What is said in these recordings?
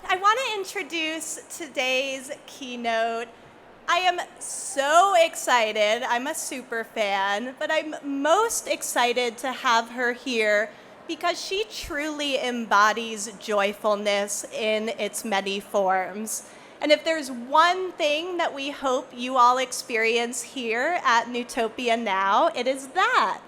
I want to introduce today's keynote. I am so excited. I'm a super fan, but I'm most excited to have her here because she truly embodies joyfulness in its many forms. And if there's one thing that we hope you all experience here at Newtopia Now, it is that.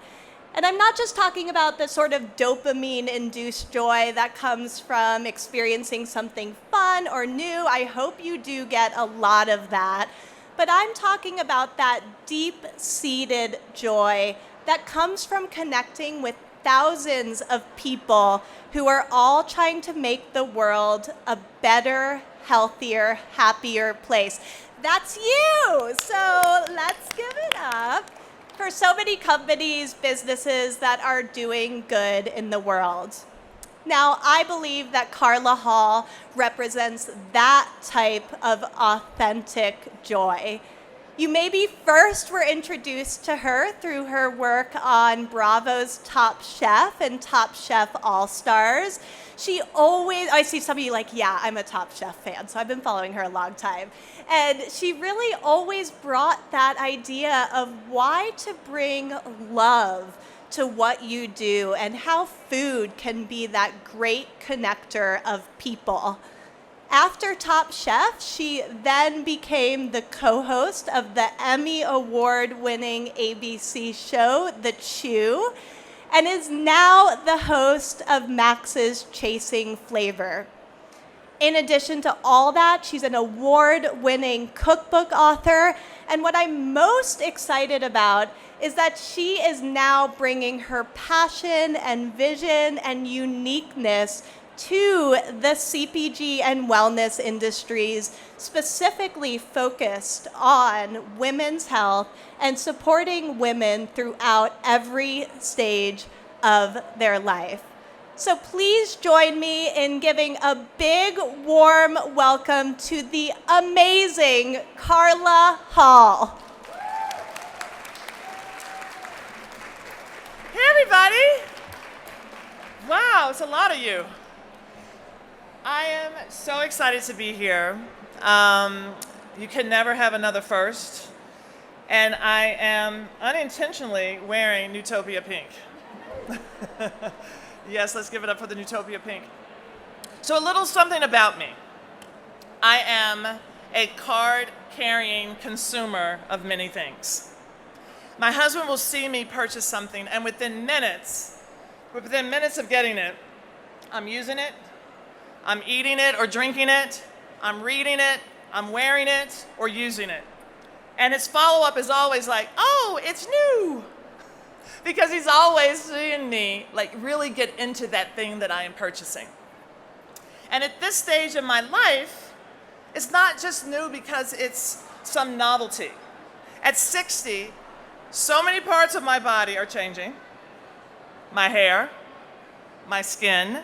And I'm not just talking about the sort of dopamine-induced joy that comes from experiencing something fun or new. I hope you do get a lot of that. But I'm talking about that deep-seated joy that comes from connecting with thousands of people who are all trying to make the world a better, healthier, happier place. That's you! So let's give it up for so many companies, businesses that are doing good in the world. Now, I believe that Carla Hall represents that type of authentic joy. You maybe first were introduced to her through her work on Bravo's Top Chef and Top Chef All-Stars. I see some of you like, yeah, I'm a Top Chef fan, so I've been following her a long time. And she really always brought that idea of why to bring love to what you do and how food can be that great connector of people. After Top Chef, she then became the co-host of the Emmy Award-winning ABC show, The Chew, and is now the host of Max's Chasing Flavor. In addition to all that, she's an award-winning cookbook author, and what I'm most excited about is that she is now bringing her passion and vision and uniqueness to the CPG and wellness industries, specifically focused on women's health and supporting women throughout every stage of their life. So please join me in giving a big, warm welcome to the amazing Carla Hall. Hey, everybody. Wow, it's a lot of you. I am so excited to be here. You can never have another first. And I am unintentionally wearing Newtopia pink. Yes, let's give it up for the Newtopia pink. So a little something about me. I am a card-carrying consumer of many things. My husband will see me purchase something, and within minutes of getting it, I'm using it, I'm eating it or drinking it, I'm reading it, I'm wearing it or using it. And his follow-up is always like, oh, it's new. Because he's always seeing me like really get into that thing that I am purchasing. And at this stage in my life, it's not just new because it's some novelty. At 60, so many parts of my body are changing. My hair, my skin,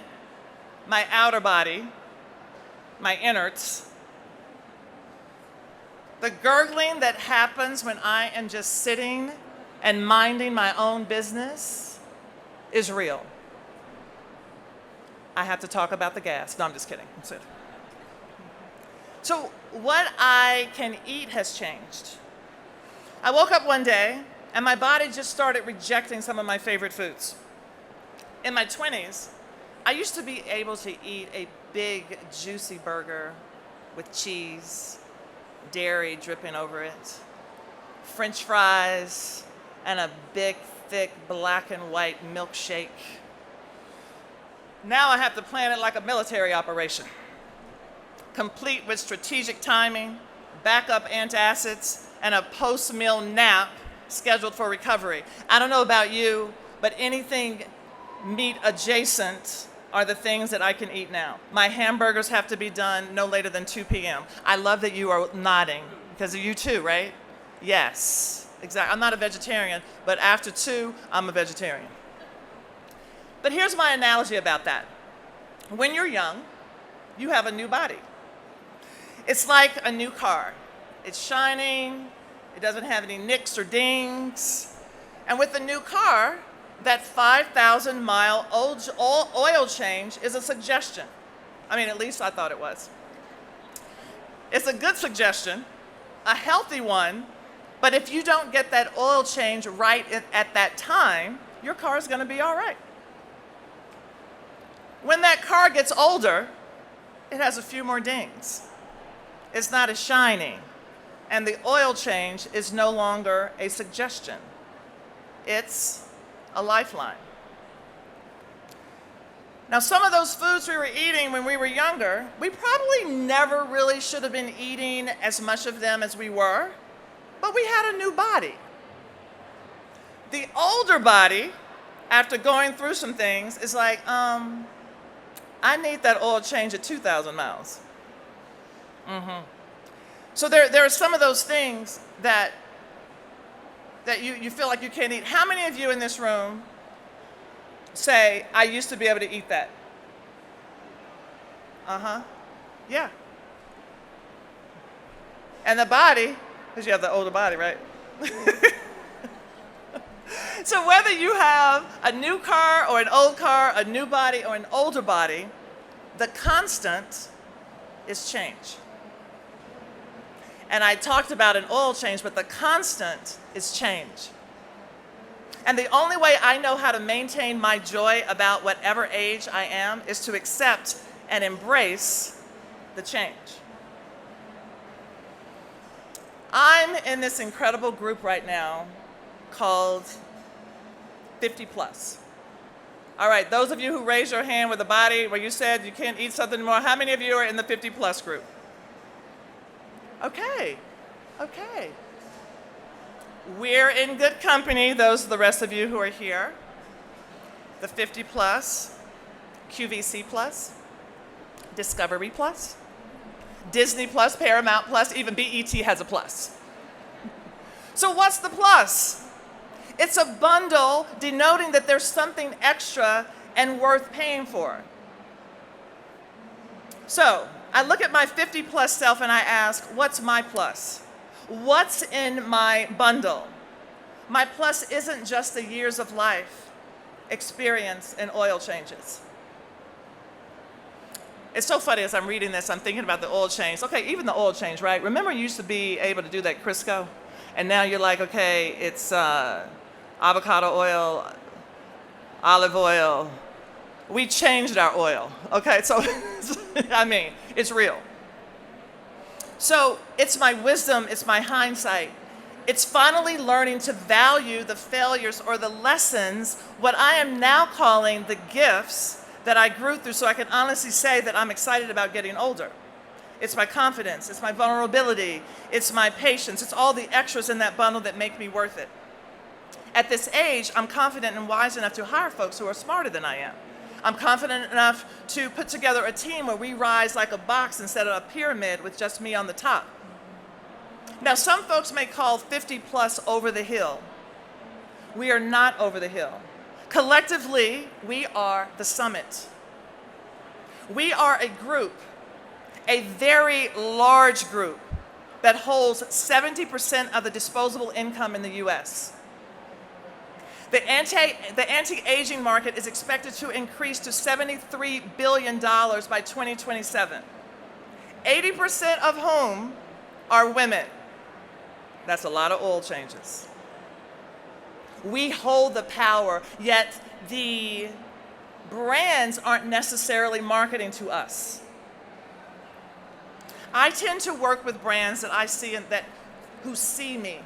my outer body, my innards. The gurgling that happens when I am just sitting and minding my own business is real. I have to talk about the gas. No, I'm just kidding. That's it. So what I can eat has changed. I woke up one day and my body just started rejecting some of my favorite foods. In my 20s, I used to be able to eat a big, juicy burger with cheese, dairy dripping over it, French fries, and a big, thick, black and white milkshake. Now I have to plan it like a military operation, complete with strategic timing, backup antacids, and a post-meal nap scheduled for recovery. I don't know about you, but anything meat adjacent are the things that I can eat now. My hamburgers have to be done no later than 2 p.m. I love that you are nodding, because of you too, right? Yes, exactly. I'm not a vegetarian, but after 2, I'm a vegetarian. But here's my analogy about that. When you're young, you have a new body. It's like a new car. It's shining, it doesn't have any nicks or dings. And with the new car, that 5,000-mile oil change is a suggestion, I mean, at least I thought it was. It's a good suggestion, a healthy one, but if you don't get that oil change right at that time, your car is going to be all right. When that car gets older, it has a few more dings. It's not as shiny, and the oil change is no longer a suggestion. It's a lifeline. Now, some of those foods we were eating when we were younger, we probably never really should have been eating as much of them as we were, but we had a new body. The older body, after going through some things, is like, I need that oil change at 2,000 miles. So there are some of those things that you feel like you can't eat. How many of you in this room say, I used to be able to eat that? Yeah. And the body, because you have the older body, right? So whether you have a new car or an old car, a new body or an older body, the constant is change. And I talked about an oil change, but the constant is change. And the only way I know how to maintain my joy about whatever age I am is to accept and embrace the change. I'm in this incredible group right now called 50 plus. All right, those of you who raised your hand with a body where you said you can't eat something more, how many of you are in the 50 plus group? Okay. We're in good company, those are the rest of you who are here. The 50 plus, QVC plus, Discovery plus, Disney plus, Paramount plus, even BET has a plus. So what's the plus? It's a bundle denoting that there's something extra and worth paying for. So I look at my 50 plus self and I ask, what's my plus? What's in my bundle? My plus isn't just the years of life, experience, and oil changes. It's so funny as I'm reading this, I'm thinking about the oil change. Okay, even the oil change, right? Remember you used to be able to do that Crisco? And now you're like, okay, it's avocado oil, olive oil. We changed our oil, okay? So, I mean, it's real. So it's my wisdom, it's my hindsight. It's finally learning to value the failures or the lessons, what I am now calling the gifts that I grew through, so I can honestly say that I'm excited about getting older. It's my confidence, it's my vulnerability, it's my patience, it's all the extras in that bundle that make me worth it. At this age, I'm confident and wise enough to hire folks who are smarter than I am. I'm confident enough to put together a team where we rise like a box instead of a pyramid with just me on the top. Now, some folks may call 50 plus over the hill. We are not over the hill. Collectively, we are the summit. We are a group, a very large group that holds 70% of the disposable income in the US. The anti-aging market is expected to increase to $73 billion by 2027, 80% of whom are women. That's a lot of oil changes. We hold the power, yet the brands aren't necessarily marketing to us. I tend to work with brands that I see and who see me,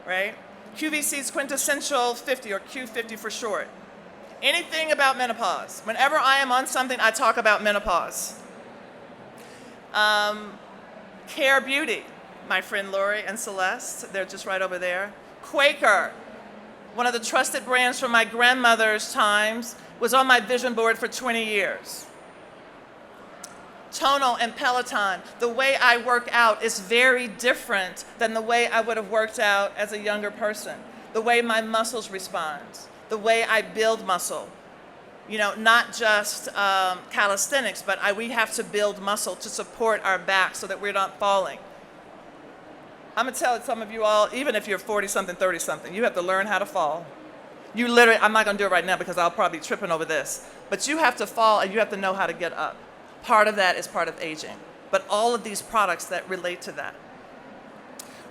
right? QVC's Quintessential 50, or Q50 for short. Anything about menopause. Whenever I am on something, I talk about menopause. Care Beauty, my friend Lori and Celeste, they're just right over there. Quaker, one of the trusted brands from my grandmother's times, was on my vision board for 20 years. Tonal and Peloton, the way I work out is very different than the way I would have worked out as a younger person. The way my muscles respond, the way I build muscle. You know, not just calisthenics, but we have to build muscle to support our back so that we're not falling. I'm gonna tell some of you all, even if you're 40-something, 30-something, you have to learn how to fall. You literally, I'm not gonna do it right now because I'll probably be tripping over this, but you have to fall and you have to know how to get up. Part of that is part of aging, but all of these products that relate to that.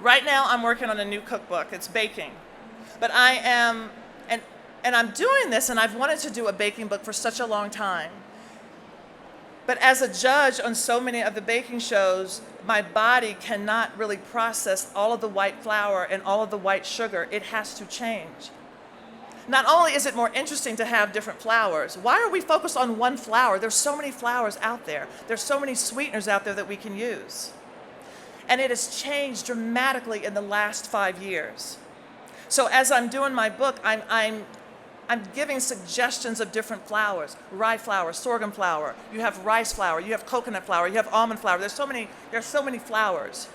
Right now, I'm working on a new cookbook. It's baking. But I am, and I'm doing this, and I've wanted to do a baking book for such a long time. But as a judge on so many of the baking shows, my body cannot really process all of the white flour and all of the white sugar. It has to change. Not only is it more interesting to have different flours, why are we focused on one flour? There's so many flours out there. There's so many sweeteners out there that we can use. And it has changed dramatically in the last 5 years. So as I'm doing my book, I'm giving suggestions of different flours. Rye flour, sorghum flour, you have rice flour, you have coconut flour, you have almond flour. There's so many flours.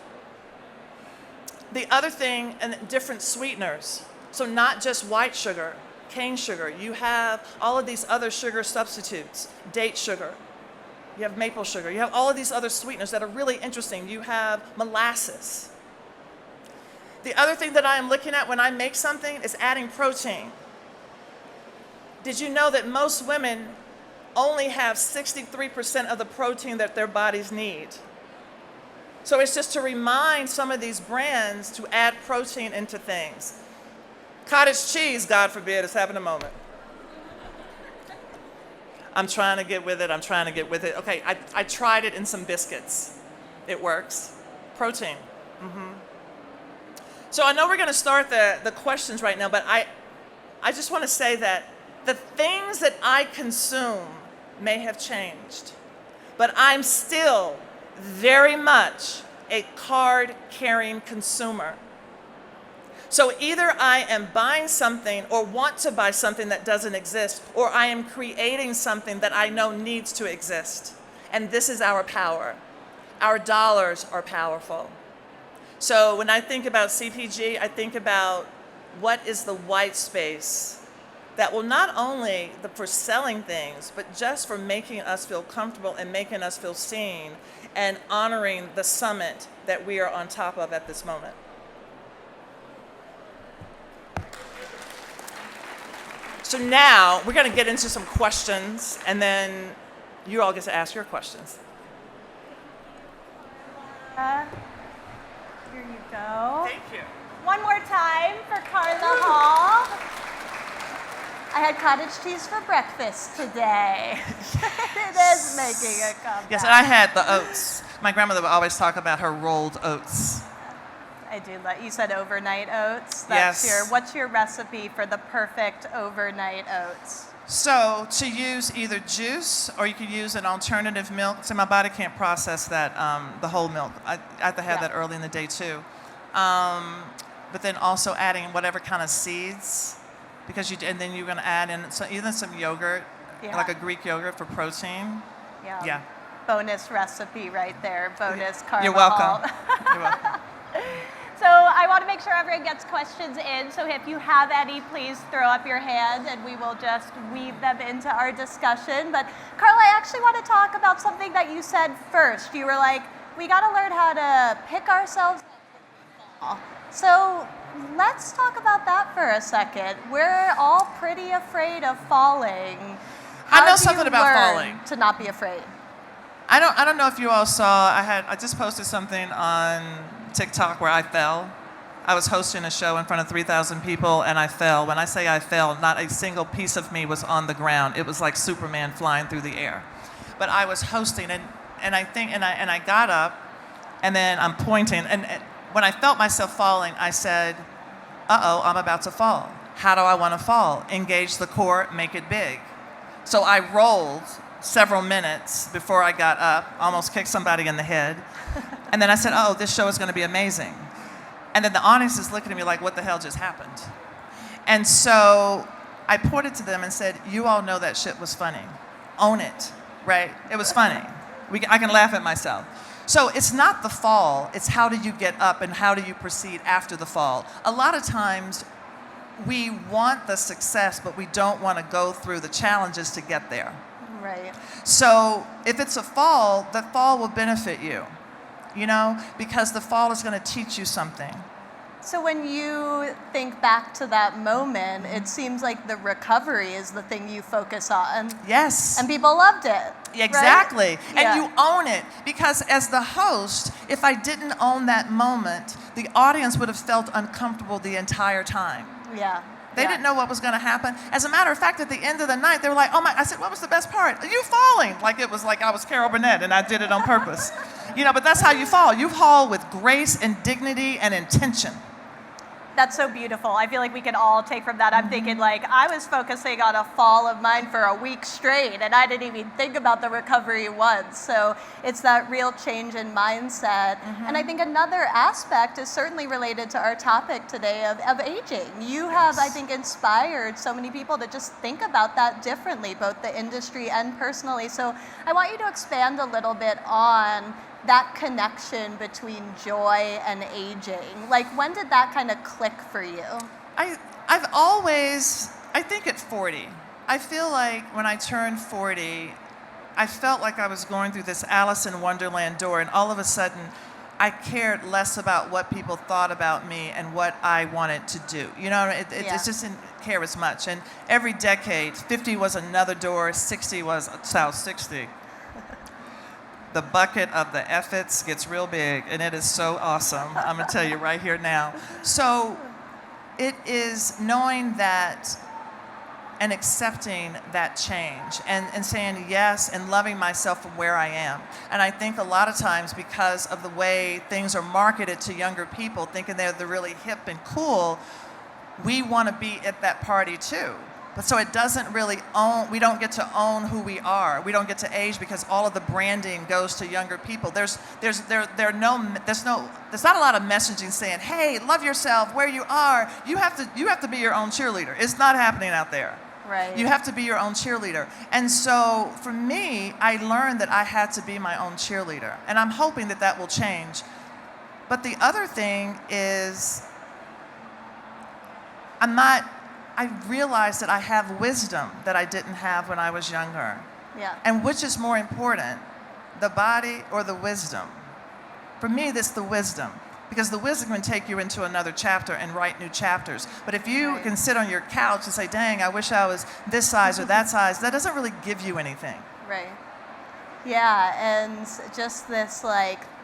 The other thing, and different sweeteners. So not just white sugar, cane sugar. You have all of these other sugar substitutes, date sugar. You have maple sugar. You have all of these other sweeteners that are really interesting. You have molasses. The other thing that I am looking at when I make something is adding protein. Did you know that most women only have 63% of the protein that their bodies need? So it's just to remind some of these brands to add protein into things. Cottage cheese, God forbid, is having a moment. I'm trying to get with it. Okay, I tried it in some biscuits. It works. Protein. So I know we're going to start the questions right now, but I just want to say that the things that I consume may have changed, but I'm still very much a card-carrying consumer. So either I am buying something or want to buy something that doesn't exist, or I am creating something that I know needs to exist. And this is our power. Our dollars are powerful. So when I think about CPG, I think about what is the white space that will not only for selling things, but just for making us feel comfortable and making us feel seen and honoring the summit that we are on top of at this moment. So now we're going to get into some questions, and then you all get to ask your questions. Here you go. Thank you. One more time for Carla Hall. I had cottage cheese for breakfast today. It is making a comeback. Yes, and I had the oats. My grandmother would always talk about her rolled oats. I do like, you said overnight oats. Yes. What's your recipe for the perfect overnight oats? So to use either juice or you could use an alternative milk. So my body can't process that, the whole milk. I have to have that early in the day too. But then also adding whatever kind of seeds, and then you're going to add in either some yogurt, like a Greek yogurt for protein. Yeah. Bonus recipe right there. Bonus Carla You're welcome. Hall. You're welcome. So I want to make sure everyone gets questions in. So if you have any, please throw up your hand and we will just weave them into our discussion. But Carla, I actually want to talk about something that you said first. You were like, we got to learn how to pick ourselves up. So let's talk about that for a second. We're all pretty afraid of falling. I know something about falling. To not be afraid. I don't know if you all saw, I just posted something on TikTok where I fell. I was hosting a show in front of 3,000 people and I fell. When I say I fell, not a single piece of me was on the ground. It was like Superman flying through the air. But I was hosting and I got up and then I'm pointing and when I felt myself falling, I said, uh-oh, I'm about to fall. How do I want to fall? Engage the core, make it big. So I rolled several minutes before I got up, almost kicked somebody in the head. And then I said, oh, this show is going to be amazing. And then the audience is looking at me like, what the hell just happened? And so I pointed to them and said, you all know that shit was funny. Own it, right? It was funny. I can laugh at myself. So it's not the fall, it's how do you get up and how do you proceed after the fall. A lot of times we want the success, but we don't want to go through the challenges to get there. Right. So if it's a fall, the fall will benefit you, because the fall is going to teach you something. So when you think back to that moment, it seems like the recovery is the thing you focus on. Yes. And people loved it. Exactly. Right? And Yeah. you own it, because as the host, if I didn't own that moment, the audience would have felt uncomfortable the entire time. Yeah. They Yeah. didn't know what was going to happen. As a matter of fact, at the end of the night, they were like, oh my, I said, what was the best part? You falling. Like it was like I was Carol Burnett and I did it on purpose. But that's how you fall. You fall with grace and dignity and intention. That's so beautiful. I feel like we can all take from that. I'm thinking like I was focusing on a fall of mine for a week straight and I didn't even think about the recovery once. So it's that real change in mindset. And I think another aspect is certainly related to our topic today of aging. You have, I think, inspired so many people to just think about that differently, both the industry and personally. So I want you to expand a little bit on that connection between joy and aging. Like, when did that kind of click for you? I've always, I think at 40, I feel like when I turned 40, I felt like I was going through this Alice in Wonderland door, and all of a sudden, I cared less about what people thought about me and what I wanted to do. It just didn't care as much. And every decade, 50 was another door, 60 was South 60. The bucket of the efforts gets real big, and it is so awesome. I'm going to tell you right here now. So it is knowing that and accepting that change and saying yes and loving myself from where I am. And I think a lot of times, because of the way things are marketed to younger people, thinking they're the really hip and cool, we want to be at that party too. But so it doesn't really we don't get to own who we are. We don't get to age because all of the branding goes to younger people. There's not a lot of messaging saying, hey, love yourself where you are. You have to be your own cheerleader. It's not happening out there. Right. You have to be your own cheerleader. And so for me, I learned that I had to be my own cheerleader. And I'm hoping that that will change. But the other thing is, I realized that I have wisdom that I didn't have when I was younger. Yeah. And which is more important, the body or the wisdom? For me, it's the wisdom. Because the wisdom can take you into another chapter and write new chapters. But if you can sit on your couch and say, dang, I wish I was this size or that size, that doesn't really give you anything. Right. Yeah, and just this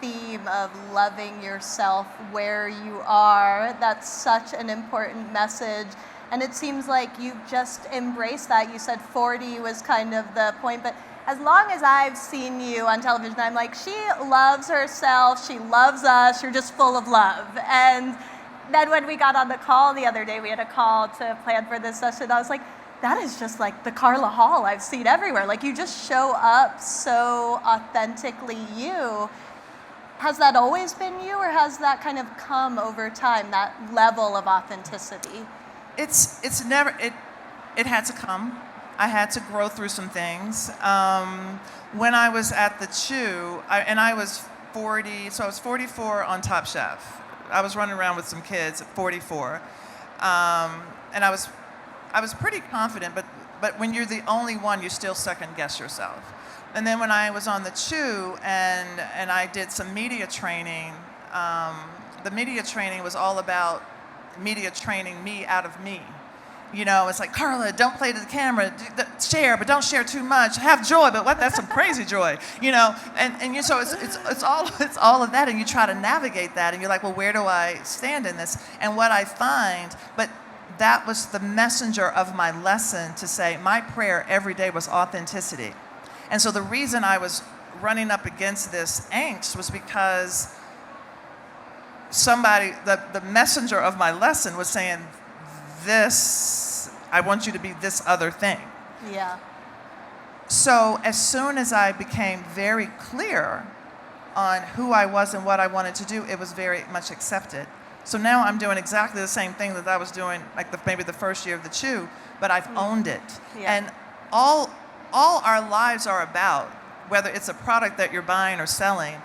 theme of loving yourself where you are, that's such an important message. And it seems like you've just embraced that. You said 40 was kind of the point, but as long as I've seen you on television, I'm like, she loves herself, she loves us, you're just full of love. And then when we got on the call the other day, we had a call to plan for this session, I was like, that is just like the Carla Hall I've seen everywhere. Like, you just show up so authentically you. Has that always been you, or has that kind of come over time, that level of authenticity? It's never, it had to come. I had to grow through some things. When I was at the Chew, I was 40, so I was 44 on Top Chef. I was running around with some kids at 44. And I was pretty confident, but when you're the only one, you still second guess yourself. And then when I was on the Chew and I did some media training, the media training was all about media training me out of me. It's like, Carla, don't play to the camera, share, but don't share too much. Have joy, but what? That's some crazy joy, And so it's all of that, and you try to navigate that, and you're like, well, where do I stand in this? And what I find, but that was the messenger of my lesson, to say my prayer every day was authenticity. And so the reason I was running up against this angst was because somebody, the messenger of my lesson was saying, I want you to be this other thing. Yeah. So as soon as I became very clear on who I was and what I wanted to do, it was very much accepted. So now I'm doing exactly the same thing that I was doing maybe the first year of the Chew, but I've owned it. Yeah. And all our lives are about, whether it's a product that you're buying or selling,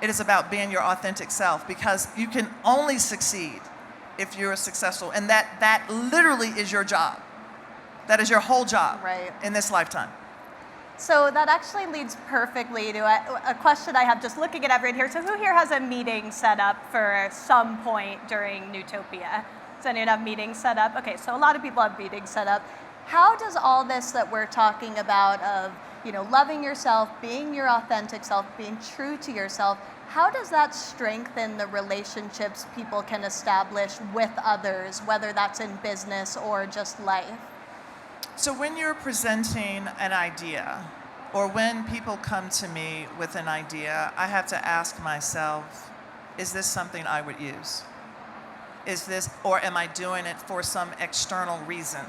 it is about being your authentic self, because you can only succeed if you're successful. And that literally is your job. That is your whole job Right. in this lifetime. So that actually leads perfectly to a question I have just looking at everyone here. So who here has a meeting set up for some point during Newtopia? Does anyone have meetings set up? Okay, so a lot of people have meetings set up. How does all this that we're talking about of, loving yourself, being your authentic self, being true to yourself, how does that strengthen the relationships people can establish with others, whether that's in business or just life? So when you're presenting an idea, or when people come to me with an idea, I have to ask myself, is this something I would use? Is this, or am I doing it for some external reason?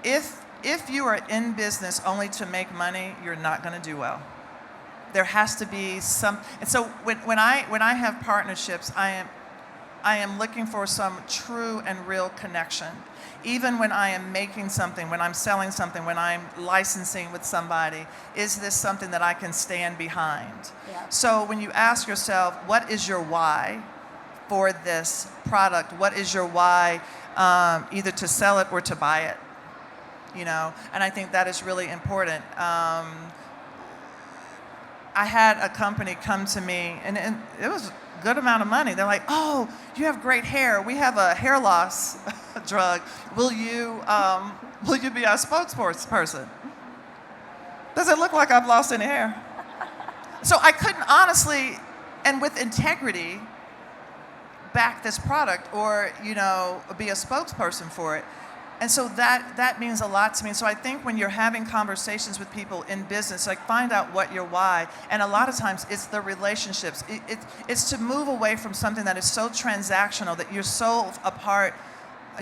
If you are in business only to make money, you're not going to do well. There has to be some, and so when I have partnerships, I am looking for some true and real connection. Even when I am making something, when I'm selling something, when I'm licensing with somebody, is this something that I can stand behind? Yeah. So when you ask yourself, what is your why for this product? What is your why, either to sell it or to buy it? And I think that is really important. I had a company come to me, and it was a good amount of money. They're like, oh, you have great hair. We have a hair loss drug. Will you be our spokesperson? Does it look like I've lost any hair? So I couldn't honestly, and with integrity, back this product or, be a spokesperson for it. And so that means a lot to me. So I think when you're having conversations with people in business, find out what your why. And a lot of times it's the relationships. It's to move away from something that is so transactional that you're so apart,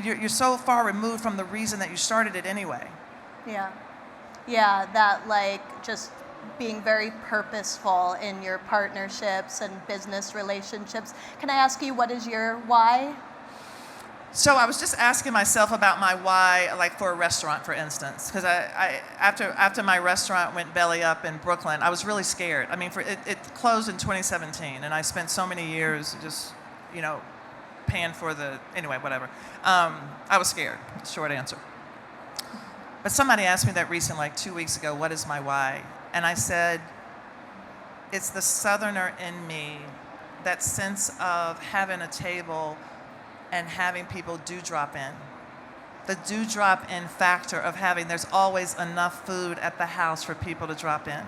you're so far removed from the reason that you started it anyway. Yeah. Yeah, that just being very purposeful in your partnerships and business relationships. Can I ask you, what is your why? So I was just asking myself about my why, for a restaurant, for instance, because after my restaurant went belly up in Brooklyn, I was really scared. I mean, it closed in 2017, and I spent so many years just, paying for anyway, whatever. I was scared. Short answer. But somebody asked me that recently, 2 weeks ago, what is my why? And I said, it's the Southerner in me, that sense of having a table and having people do drop in. The do drop in factor of there's always enough food at the house for people to drop in.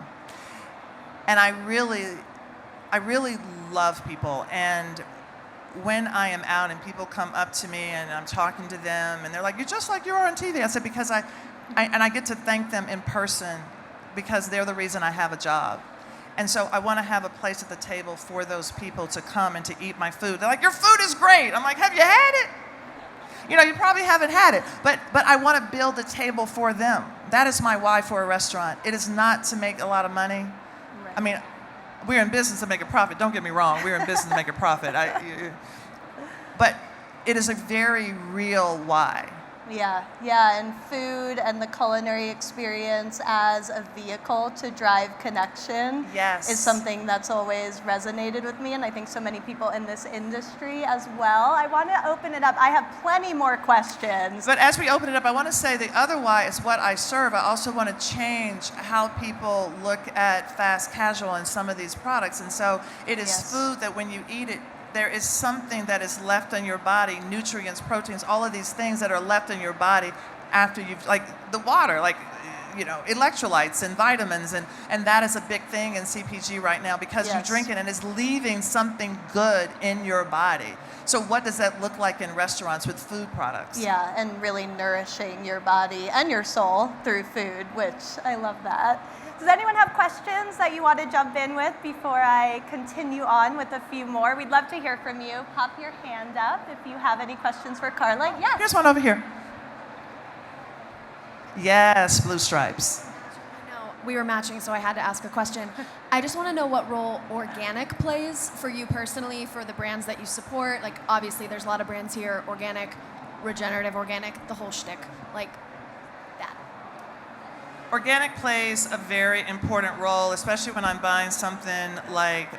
And I really love people. And when I am out and people come up to me and I'm talking to them and they're like, you're just like you are on TV. I said, because I get to thank them in person because they're the reason I have a job. And so I want to have a place at the table for those people to come and to eat my food. They're like, your food is great. I'm like, have you had it? You probably haven't had it. But I want to build a table for them. That is my why for a restaurant. It is not to make a lot of money. Right. I mean, we're in business to make a profit. Don't get me wrong. We're in business to make a profit. But it is a very real why. Yeah, and food and the culinary experience as a vehicle to drive connection is something that's always resonated with me, and I think so many people in this industry as well. I want to open it up. I have plenty more questions. But as we open it up, I want to say the other why is what I serve. I also want to change how people look at fast casual and some of these products, and so it is food that when you eat it, there is something that is left in your body, nutrients, proteins, all of these things that are left in your body after you've, the water, electrolytes and vitamins, and that is a big thing in CPG right now because you drink it and it's leaving something good in your body. So what does that look like in restaurants with food products? Yeah, and really nourishing your body and your soul through food, which I love that. Does anyone have questions that you want to jump in with before I continue on with a few more? We'd love to hear from you. Pop your hand up if you have any questions for Carla. Yes. Here's one over here. Yes, blue stripes. No, we were matching, so I had to ask a question. I just want to know what role organic plays for you personally, for the brands that you support. Obviously, there's a lot of brands here, organic, regenerative, organic, the whole shtick. That. Organic plays a very important role, especially when I'm buying something like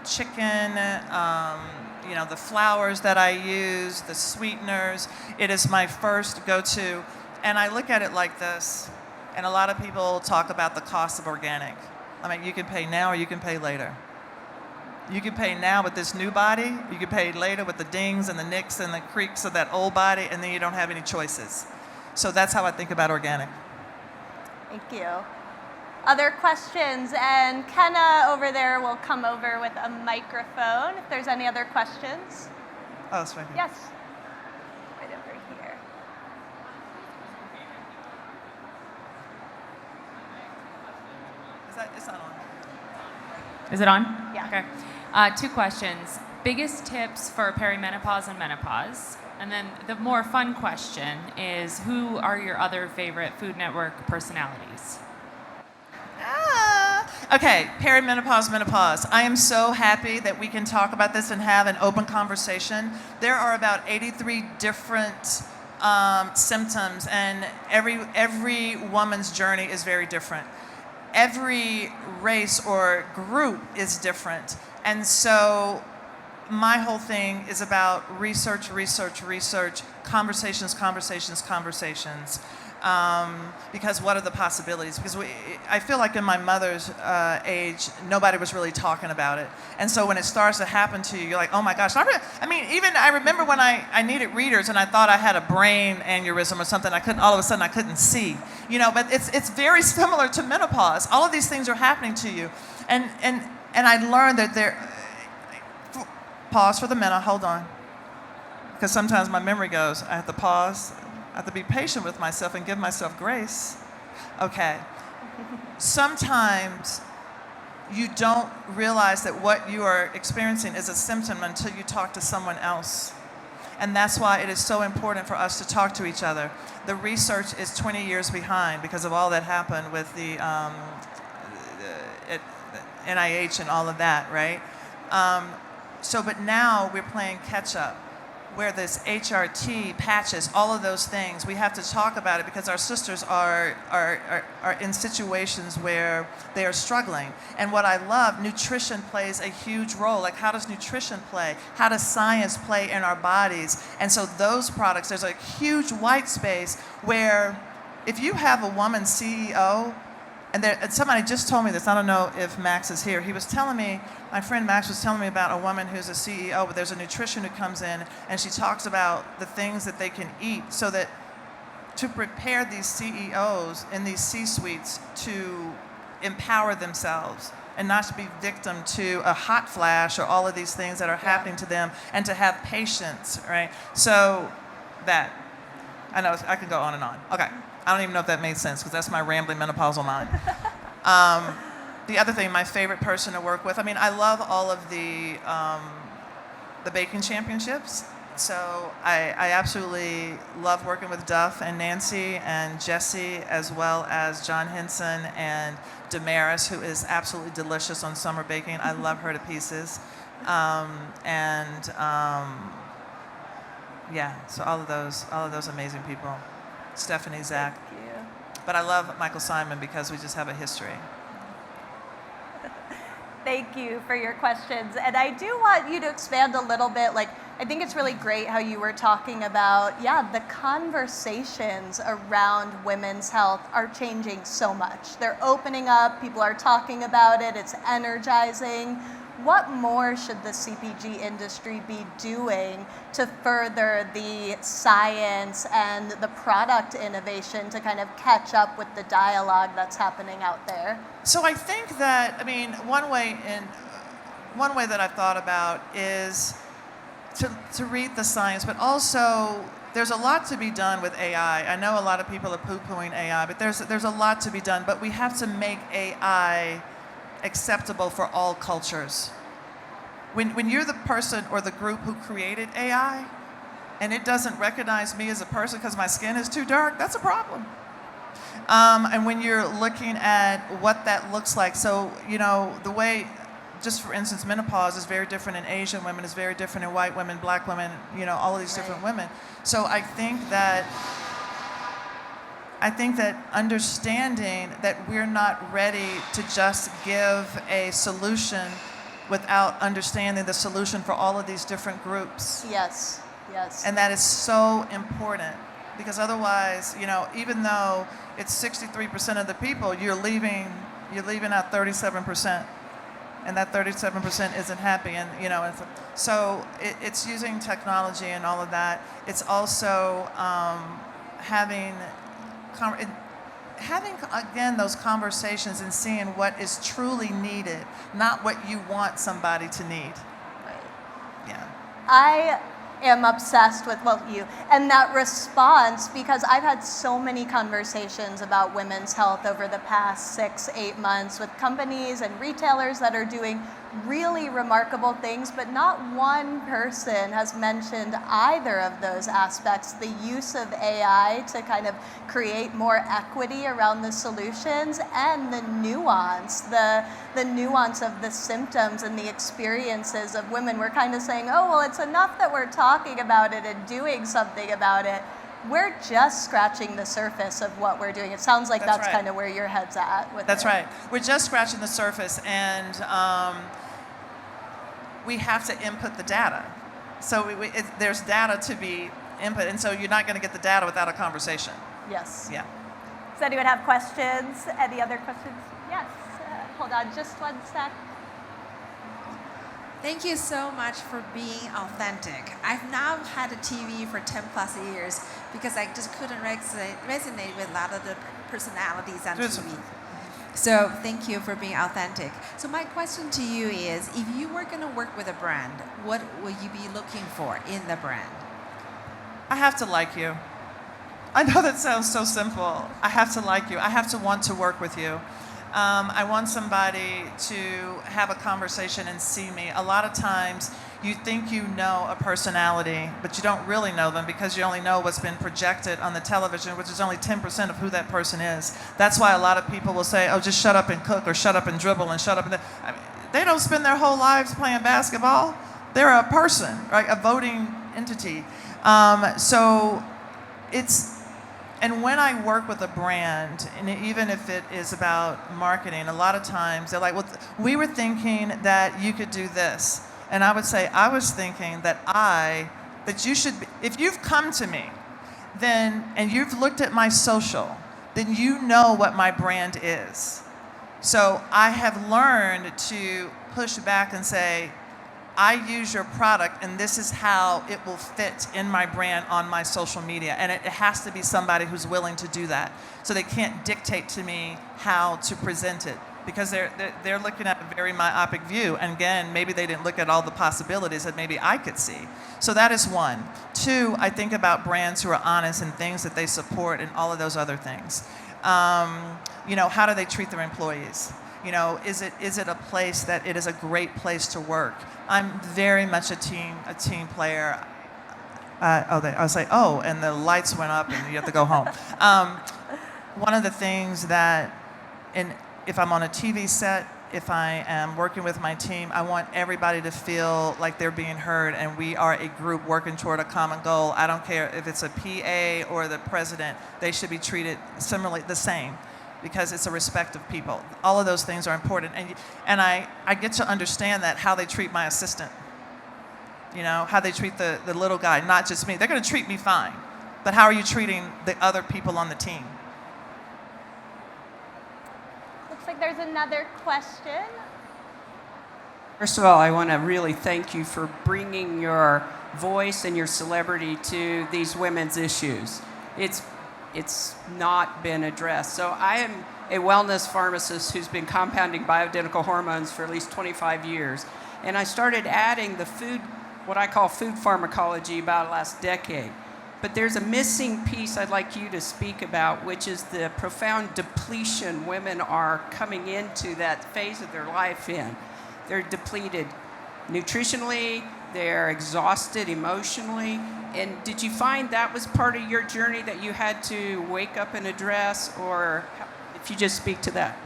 chicken, the flours that I use, the sweeteners. It is my first go-to. And I look at it like this. And a lot of people talk about the cost of organic. I mean, you can pay now or you can pay later. You can pay now with this new body, you can pay later with the dings and the nicks and the creaks of that old body, and then you don't have any choices. So that's how I think about organic. Thank you. Other questions? And Kenna over there will come over with a microphone if there's any other questions. Oh, that's right here. Yes. Right over here. It's not on. Is it on? Yeah. Okay. 2 questions. Biggest tips for perimenopause and menopause? And then the more fun question is, who are your other favorite Food Network personalities? Okay, perimenopause, menopause. I am so happy that we can talk about this and have an open conversation. There are about 83 different symptoms, and every woman's journey is very different. Every race or group is different. And so my whole thing is about research, conversations. Because what are the possibilities? Because I feel like in my mother's age, nobody was really talking about it. And so when it starts to happen to you, you're like, oh my gosh. I remember when I needed readers and I thought I had a brain aneurysm or something. All of a sudden I couldn't see. But it's very similar to menopause. All of these things are happening to you. And I learned that pause for the minute, hold on. Because sometimes my memory goes, I have to pause. I have to be patient with myself and give myself grace. Okay. Sometimes you don't realize that what you are experiencing is a symptom until you talk to someone else. And that's why it is so important for us to talk to each other. The research is 20 years behind because of all that happened with the NIH and all of that, right? But now we're playing catch up. Where this HRT, patches, all of those things, we have to talk about it because our sisters are in situations where they are struggling. And what I love, nutrition plays a huge role. Like, how does nutrition play? How does science play in our bodies? And so those products, there's a huge white space where if you have a woman CEO, and somebody just told me this, I don't know if Max is here. He was telling me, my friend Max was telling me about a woman who's a CEO, but there's a nutrition who comes in and she talks about the things that they can eat so that to prepare these CEOs in these C-suites to empower themselves and not to be victim to a hot flash or all of these things that are happening to them, and to have patience, right? So that, I know I can go on and on. Okay. I don't even know if that made sense because that's my rambling menopausal mind. The other thing, my favorite person to work with, I love all of the baking championships. So I absolutely love working with Duff and Nancy and Jesse, as well as John Henson and Damaris, who is absolutely delicious on summer baking. I love her to pieces. So all of those amazing people. Stephanie, Zach. Thank you. But I love Michael Simon because we just have a history. Thank you for your questions. And I do want you to expand a little bit. I think it's really great how you were talking about, the conversations around women's health are changing so much. They're opening up, people are talking about it, it's energizing. What more should the CPG industry be doing to further the science and the product innovation to kind of catch up with the dialogue that's happening out there? So I think that, one way that I've thought about is to read the science, but also there's a lot to be done with AI. I know a lot of people are poo-pooing AI, but there's a lot to be done. But we have to make AI acceptable for all cultures. When you're the person or the group who created AI and it doesn't recognize me as a person because my skin is too dark, that's a problem. And when you're looking at what that looks like, so, the way, just for instance, menopause is very different in Asian women, is very different in white women, black women, all of these different women. So I think that understanding that we're not ready to just give a solution without understanding the solution for all of these different groups. Yes. And that is so important. Because otherwise, even though it's 63% of the people, you're leaving out 37%, and that 37% isn't happy, and it's using technology and all of that. It's also having again those conversations and seeing what is truly needed, not what you want somebody to need. Right. Yeah. I am obsessed with you and that response, because I've had so many conversations about women's health over the past 6-8 months with companies and retailers that are doing really remarkable things, but not one person has mentioned either of those aspects. The use of AI to kind of create more equity around the solutions, and the nuance of the symptoms and the experiences of women. We're kind of saying, oh, well, it's enough that we're talking about it and doing something about it. We're just scratching the surface of what we're doing. It sounds like that's right. kind of where your head's at with That's it. right. We're just scratching the surface, and we have to input the data. So there's data to be input, and so you're not going to get the data without a conversation. Yes. Yeah. Does anyone have questions? Any other questions? Yes. Hold on just one sec. Thank you so much for being authentic. I've now had a TV for 10 plus years because I just couldn't resonate with a lot of the personalities on TV. So thank you for being authentic. So my question to you is, if you were going to work with a brand, what will you be looking for in the brand? I have to like you. I know that sounds so simple. I have to like you. I have to want to work with you. I want somebody to have a conversation and see me. A lot of times you think you know a personality, but you don't really know them because you only know what's been projected on the television, which is only 10% of who that person is. That's why a lot of people will say, oh, just shut up and cook, or shut up and dribble, and shut up and... they don't spend their whole lives playing basketball. They're a person, right? A voting entity. So it's... And when I work with a brand, and even if it is about marketing, a lot of times they're like, well, we were thinking that you could do this. And I would say, I was thinking that you should be, if you've come to me, and you've looked at my social, then you know what my brand is. So I have learned to push back and say, I use your product, and this is how it will fit in my brand on my social media. And it has to be somebody who's willing to do that. So they can't dictate to me how to present it, because they're looking at a very myopic view. And again, maybe they didn't look at all the possibilities that maybe I could see. So that is one. Two, I think about brands who are honest and things that they support and all of those other things. How do they treat their employees? Is it a place that it is a great place to work? I'm very much a team player. I was like, oh, and the lights went up and you have to go home. One of the things that, if I'm on a TV set, if I am working with my team, I want everybody to feel like they're being heard, and we are a group working toward a common goal. I don't care if it's a PA or the president, they should be treated similarly, the same, because it's a respect of people. All of those things are important. And I get to understand that, how they treat my assistant, how they treat the little guy, not just me. They're going to treat me fine, but how are you treating the other people on the team? Looks like there's another question. First of all, I want to really thank you for bringing your voice and your celebrity to these women's issues. It's not been addressed. So I am a wellness pharmacist who's been compounding bioidentical hormones for at least 25 years. And I started adding the food, what I call food pharmacology, about last decade. But there's a missing piece I'd like you to speak about, which is the profound depletion women are coming into that phase of their life in. They're depleted nutritionally, they're exhausted emotionally. And did you find that was part of your journey that you had to wake up and address, or if you just speak to that?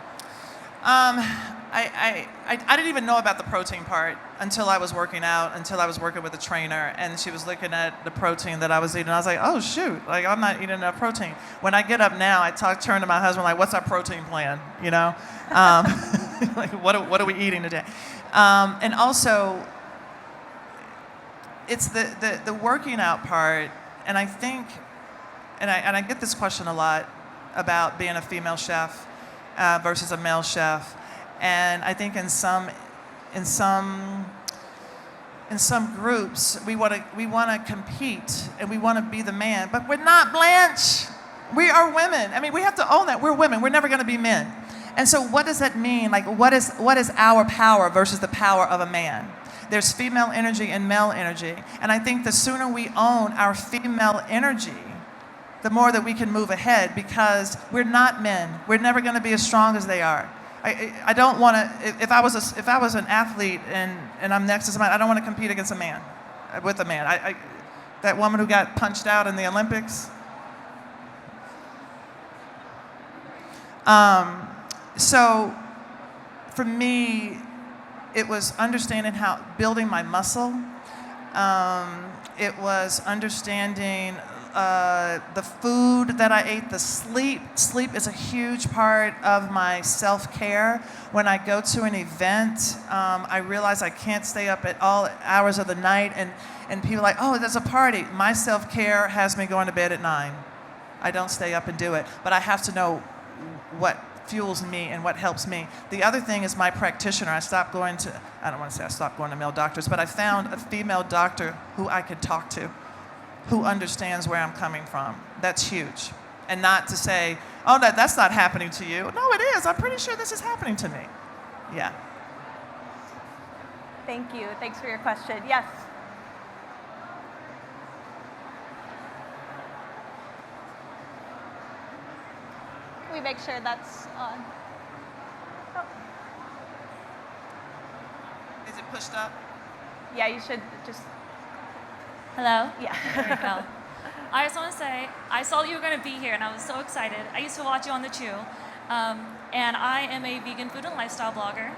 I didn't even know about the protein part until I was working out, until I was working with a trainer, and she was looking at the protein that I was eating. I was like, oh, shoot, like, I'm not eating enough protein. When I get up now, I turn to my husband, like, what's our protein plan, Like, what are we eating today? And also, it's the working out part, and I think and I get this question a lot about being a female chef versus a male chef, and I think in some groups we want to compete and we want to be the man, but we're not, Blanche. We are women. I mean, we have to own that. We're women. We're never going to be men. And so what does that mean? Like, what is our power versus the power of a man? There's female energy and male energy. And I think the sooner we own our female energy, the more that we can move ahead, because we're not men. We're never going to be as strong as they are. I don't want to, if I was an athlete and I'm next to somebody, I don't want to compete against a man, with a man. That woman who got punched out in the Olympics. So for me, it was understanding building my muscle. It was understanding the food that I ate, the sleep. Sleep is a huge part of my self-care. When I go to an event, I realize I can't stay up at all hours of the night, and people are like, oh, there's a party. My self-care has me going to bed at 9. I don't stay up and do it, but I have to know what fuels me and what helps me. The other thing is my practitioner. I don't want to say I stopped going to male doctors, but I found a female doctor who I could talk to, who understands where I'm coming from. That's huge. And not to say, oh, that's not happening to you. No, it is. I'm pretty sure this is happening to me. Yeah. Thank you. Thanks for your question. Yes. Can we make sure that's on? Oh. Is it pushed up? Yeah, you should just. Hello? Yeah. There we go. I just want to say, I saw that you were going to be here, and I was so excited. I used to watch you on The Chew, and I am a vegan food and lifestyle blogger.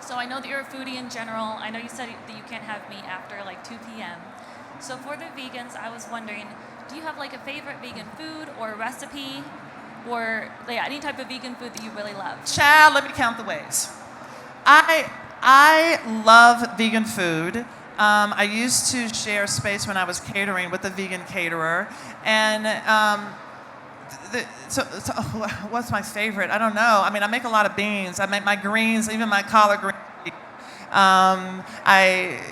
So I know that you're a foodie in general. I know you said that you can't have meat after like 2 p.m. So for the vegans, I was wondering, do you have like a favorite vegan food or a recipe, or any type of vegan food that you really love? Child, let me count the ways. I love vegan food. I used to share space when I was catering with a vegan caterer, and so what's my favorite? I don't know. I mean, I make a lot of beans. I make my greens, even my collard greens. I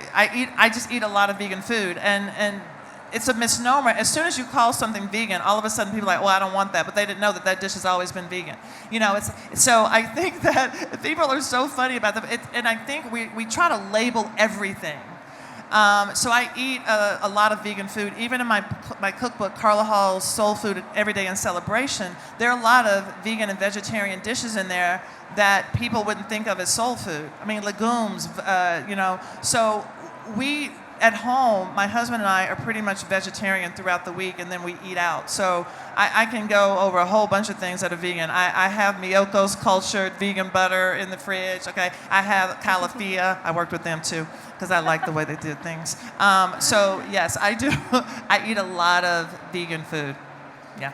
just eat a lot of vegan food, and it's a misnomer. As soon as you call something vegan, all of a sudden people are like, well, I don't want that, but they didn't know that dish has always been vegan. So I think that people are so funny about that, and I think we try to label everything. So I eat a lot of vegan food. Even in my cookbook, Carla Hall's Soul Food Every Day in Celebration, there are a lot of vegan and vegetarian dishes in there that people wouldn't think of as soul food. I mean, legumes, So we, at home, my husband and I are pretty much vegetarian throughout the week, and then we eat out. So I can go over a whole bunch of things that are vegan. I have Miyoko's cultured vegan butter in the fridge. Okay, I have Calafia. I worked with them too, because I like the way they did things. So yes, I do. I eat a lot of vegan food. Yeah.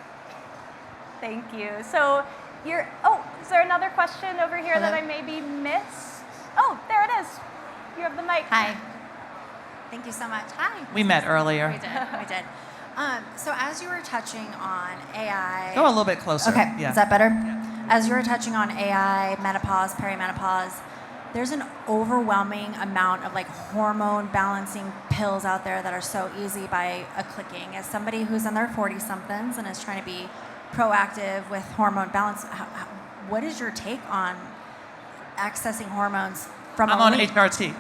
Thank you. So is there another question over here that I maybe missed? Oh, there it is. You have the mic. Hi. Thank you so much. Hi. We met earlier. We did. So as you were touching on AI. Go a little bit closer. Okay. Yeah. Is that better? Yeah. As you were touching on AI, menopause, perimenopause, there's an overwhelming amount of like hormone balancing pills out there that are so easy by a clicking. As somebody who's in their 40-somethings and is trying to be proactive with hormone balance, what is your take on accessing hormones from I'm on HRT.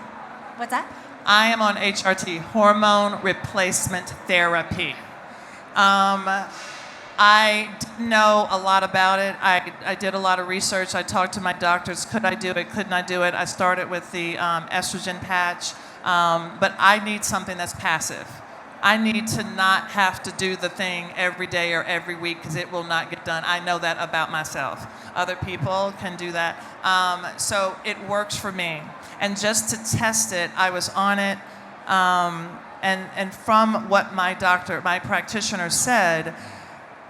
What's that? I am on HRT, hormone replacement therapy. I didn't know a lot about it. I did a lot of research. I talked to my doctors. Could I do it? Couldn't I do it? I started with the estrogen patch, but I need something that's passive. I need to not have to do the thing every day or every week because it will not get done. I know that about myself. Other people can do that. So it works for me. And just to test it, I was on it. And from what my practitioner said,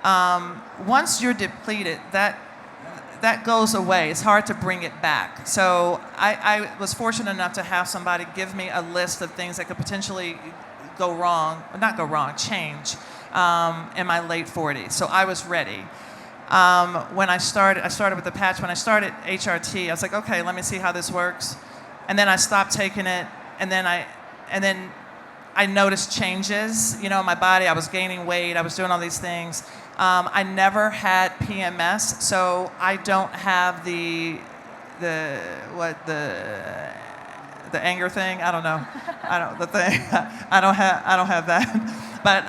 once you're depleted, that goes away. It's hard to bring it back. So I was fortunate enough to have somebody give me a list of things that could potentially change. in my late 40s. So I was ready. When I started with the patch. When I started HRT, I was like, okay, let me see how this works. And then I stopped taking it, and then I noticed changes, in my body. I was gaining weight. I was doing all these things. I never had PMS, so I don't have the anger thing. I don't know. I don't have that. But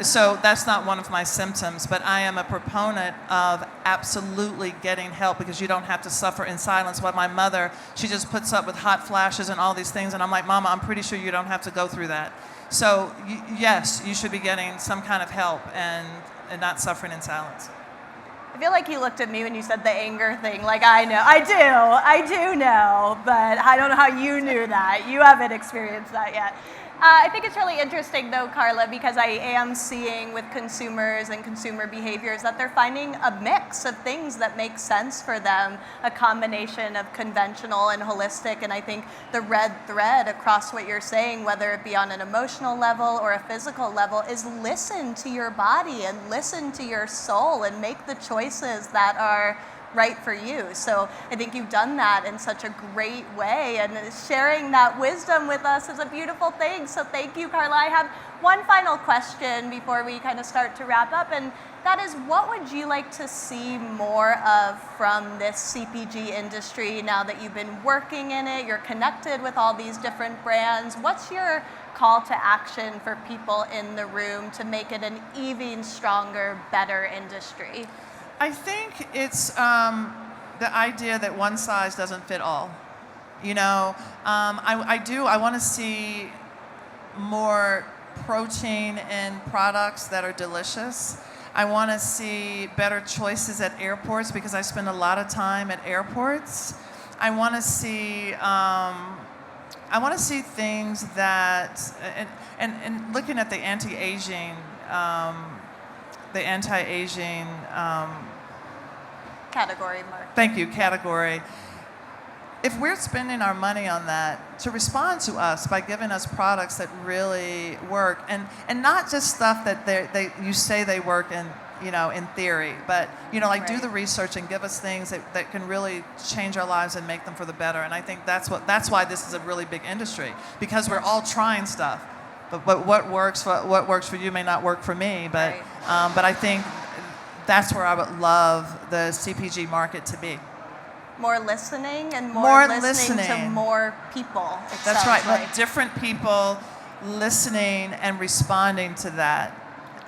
so that's not one of my symptoms. But I am a proponent of absolutely getting help, because you don't have to suffer in silence. What my mother, she just puts up with hot flashes and all these things, and I'm like, Mama, I'm pretty sure you don't have to go through that. So yes, you should be getting some kind of help and not suffering in silence. I feel like you looked at me when you said the anger thing, like I know. I do know, but I don't know how you knew that. You haven't experienced that yet. I think it's really interesting, though, Carla, because I am seeing with consumers and consumer behaviors that they're finding a mix of things that make sense for them, a combination of conventional and holistic. And I think the red thread across what you're saying, whether it be on an emotional level or a physical level, is listen to your body and listen to your soul and make the choices that are right for you. So I think you've done that in such a great way, and sharing that wisdom with us is a beautiful thing. So thank you, Carla. I have one final question before we kind of start to wrap up, and that is, what would you like to see more of from this CPG industry now that you've been working in it, you're connected with all these different brands? What's your call to action for people in the room to make it an even stronger, better industry? I think it's the idea that one size doesn't fit all. I want to see more protein in products that are delicious. I want to see better choices at airports, because I spend a lot of time at airports. I want to see things that, and looking at the anti-aging Category, Mark. Thank you, category. If we're spending our money on that, to respond to us by giving us products that really work, and not just stuff that you say they work in theory, but do the research and give us things that can really change our lives and make them for the better. And I think that's why this is a really big industry, because we're all trying stuff. But what works for you may not work for me. But Right. But I think that's where I would love the CPG market to be. More listening and more listening to listening. more people. That's right. Like. Different people listening and responding to that.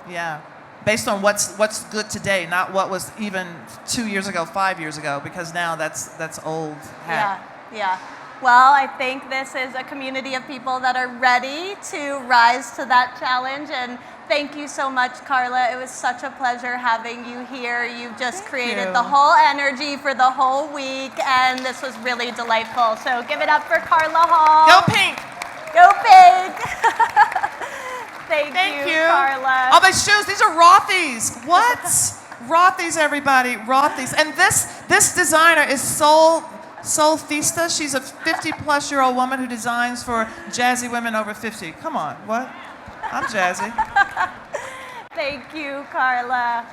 Yeah. Based on what's good today, not what was even 2 years ago, 5 years ago, because now that's old hat. Yeah. Well, I think this is a community of people that are ready to rise to that challenge. And thank you so much, Carla. It was such a pleasure having you here. You've just created the whole energy for the whole week, and this was really delightful. So give it up for Carla Hall. Go Pink! Go Pink! Thank you, Carla. Oh, my shoes, these are Rothy's. What? Rothy's, everybody, Rothy's. And this designer is Solfista. She's a 50-plus-year-old woman who designs for jazzy women over 50. Come on, what? I'm jazzy. Thank you, Carla.